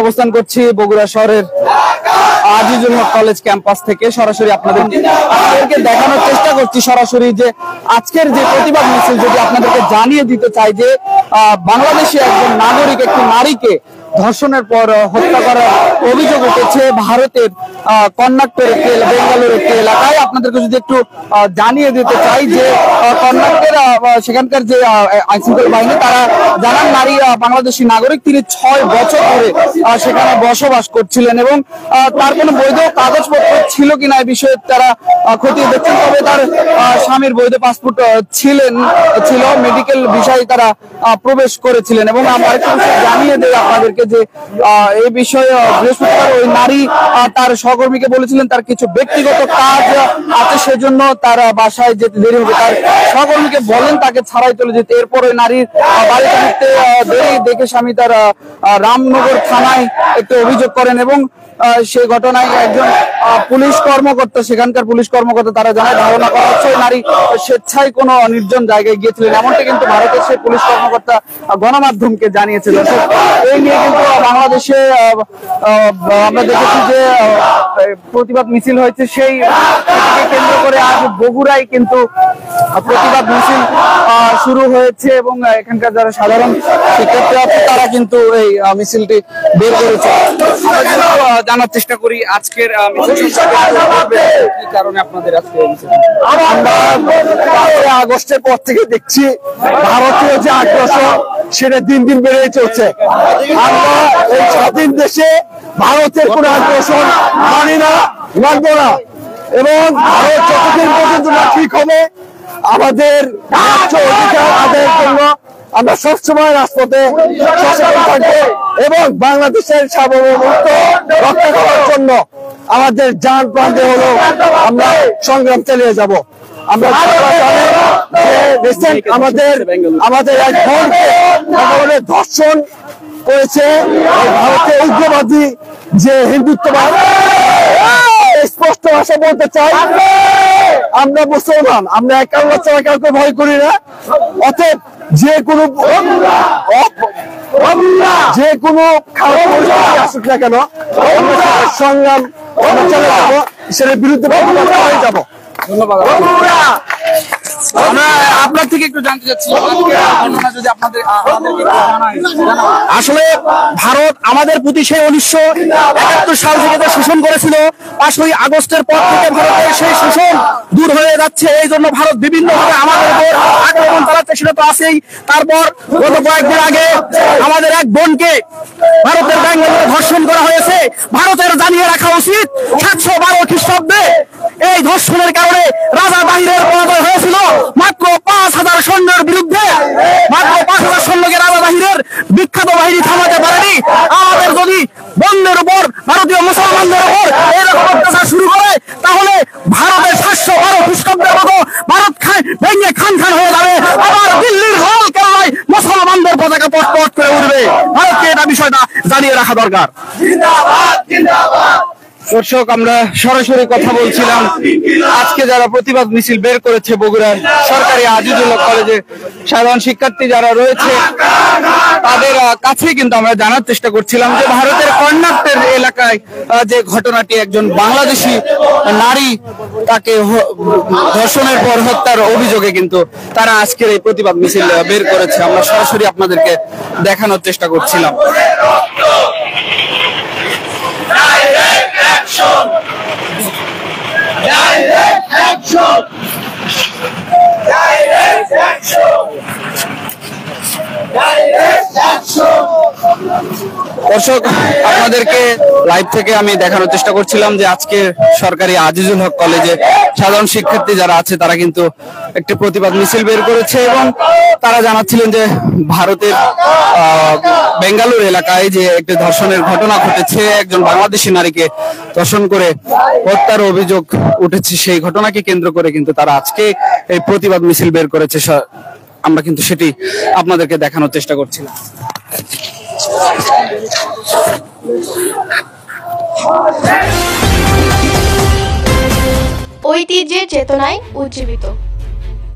অবস্থান করছি বগুড়া শহরের আজিজুল হক কলেজ ক্যাম্পাস থেকে সরাসরি আপনাদেরকে দেখানোর চেষ্টা করছি সরাসরি যে আজকের যে প্রতিবাদ মিছিল যদি আপনাদেরকে জানিয়ে দিতে চাই যে বাংলাদেশে একজন নাগরিক একটি নারীকে ধর্ষণের পর হত্যা করার অভিযোগ উঠেছে ভারতের কর্ণাটকের বেঙ্গালুরু একটি এলাকায়। আপনাদেরকে যদি একটু জানিয়ে দিতে চাই যে কর্ণাটকের সেখানকার যে আইনশৃঙ্খলা বাহিনী তারা জানান নারী বাংলাদেশি নাগরিক, তিনি 6 বছর ধরে সেখানে বসবাস করছিলেন এবং তার কোনো বৈধ কাগজপত্র ছিল কিনা এই বিষয়ে তারা খতিয়ে দেখছেন। তবে তার স্বামীর বৈধ পাসপোর্ট ছিল, মেডিকেল বিষয়ে তারা প্রবেশ করেছিলেন এবং আমরা একটু জানিয়ে দেই আপনাদেরকে যে এই বিষয়ে বৃহস্পতিবার ওই নারী তার সহকর্মীকে বলেছিলেন তার কিছু ব্যক্তিগত কাজ আছে সেজন্য তার বাসায় যেতে দেরি হবে। তার সহকর্মীকে বলেন তাকে ছাড়াই চলে যেতে। এরপর ওই নারীর বাড়িতে ফিরতে দেরি দেখে স্বামী তার রামনগর থানায় একটি অভিযোগ করেন এবং সেই ঘটনায় একজন পুলিশ কর্মকর্তা, সেখানকার পুলিশ কর্মকর্তা তারা জানায় ধারণা করা হচ্ছে ওই নারী স্বেচ্ছায় কোনো নির্জন জায়গায় গিয়েছিলেন, এমনটা কিন্তু ভারতের সেই পুলিশ কর্মকর্তা গণমাধ্যমকে জানিয়েছিল। এই নিয়ে কিন্তু বাংলাদেশে আমরা দেখেছি যে প্রতিবাদ মিছিল হয়েছে, সেই কেন্দ্র করে আজ বগুড়ায় কিন্তু প্রতিবাদ মিছিল শুরু হয়েছে এবং এখানকার যারা সাধারণ শিক্ষার্থী আছে তারা কিন্তু এই মিছিলটি বের করেছে। জানার চেষ্টা করি আজকের মিছিল কি কারণে আপনাদের আজকে আমরা 5 আগস্টের পর থেকে দেখছি ভারতীয় যে আগ্রাসন সেটা দিন দিন বেড়ে চলছে। আমরা এই স্বাধীন দেশে ভারতের কোন আগ্রাসন মানি না, মানবো না এবং ভারত যতদিন পর্যন্ত না ঠিক হবে আমাদের অধিকার আদায়ের জন্য আমরা সবসময় রাজপথে সচেতন থাকবো এবং বাংলাদেশের সার্বভৌমত্ব রক্ষা করার জন্য আমাদের জান প্রাণ দিয়ে হলো আমরা সংগ্রাম চালিয়ে যাব। আমরা আমাদের এক বোনকে ধর্ষণ করেছে ভারতের উগ্রবাদী যে হিন্দুত্ববাদ। স্পষ্ট ভাষা বলতে চাই, আমরা মুসলমান, আমরা এক আল্লাহ ছাড়া কাউকে ভয় করি না। অতএব যে কোনো খারাপ পরিস্থিতি আসুক না কেন সংগ্রাম চালিয়ে যাবো, সেটার বিরুদ্ধে হয়ে যাবো। ধন্যবাদ। আপনার থেকে একটু জানতে চাচ্ছি আসলে ভারত আমাদের প্রতি সেই 1971 সাল থেকে যে শোষণ করেছিল 5ই আগস্টের পর থেকে ভারতের সেই শোষণ দূর হয়ে যাচ্ছে। এই জন্য ভারত বিভিন্ন ভাবে আমাদের উপর আক্রমণ চালাচ্ছে, সেটা তো আছেই। তারপর গত কয়েকদিন আগে আমাদের এক বোনকে ভারতের বেঙ্গালুরুতে ধর্ষণ করা হয়েছে। ভারতের জানিয়ে রাখা উচিত 712 খ্রিস্টাব্দে এই ধর্ষণের কারণে রাজা বাহিরের পরাজয় হয়েছিল। মাত্র 5000 সৈন্যের বিরুদ্ধে মাত্র 5000 সৈন্যকে রাজা বাহিরের বিখ্যাত বাহিনী থামাতে পারেনি। আমাদের যদি বন্যের উপর ভারতীয় মুসলমানদের উপর এইরকম অত্যাচার শুরু করে তাহলে ভারতের 712 খ্রিস্টাব্দের মতো ভারত ভেঙে খান খান হয়ে যাবে। আবার দিল্লির লাল কেল্লায় মুসলমানদের পতাকা পট করে উঠবে। ভারতকে এটা বিষয়টা জানিয়ে রাখা দরকার। দর্শক, আমরা সরাসরি কথা বলছিলাম আজকে যারা প্রতিবাদ মিছিল বের করেছে বগুড়ার সরকারি আজিজুল হক কলেজে সাধারণ শিক্ষার্থী যারা রয়েছে তাদের কাছে কিন্তু আমরা জানার চেষ্টা করছিলাম যে ভারতের কর্ণাটকের এলাকায় যে ঘটনাটি একজন বাংলাদেশি নারী তাকে ধর্ষণের পর হত্যার অভিযোগে কিন্তু তারা আজকের এই প্রতিবাদ মিছিল বের করেছে। আমরা সরাসরি আপনাদেরকে দেখানোর চেষ্টা করছিলাম। Direct action! Direct action! Direct action! দর্শক, আপনাদেরকে লাইভ থেকে আমি দেখানোর চেষ্টা করছিলাম যে আজকে সরকারি আজিজুল হক কলেজে সাধারণ শিক্ষার্থী যারা আছে তারা কিন্তু একটি প্রতিবাদ মিছিল বের করেছে এবং তারা জানাচ্ছিলেন যে ভারতের বেঙ্গালুরু এলাকায় যে একটি ধর্ষণের ঘটনা ঘটেছে, একজন বাংলাদেশি নারীকে ধর্ষণ করে হত্যার অভিযোগ উঠেছে, সেই ঘটনাকে কেন্দ্র করে কিন্তু তারা আজকে এই প্রতিবাদ মিছিল বের করেছে। আমরা কিন্তু সেটি আপনাদেরকে দেখানোর চেষ্টা করছিলাম। ঐতিহ্যের চেতনায় উজ্জীবিত।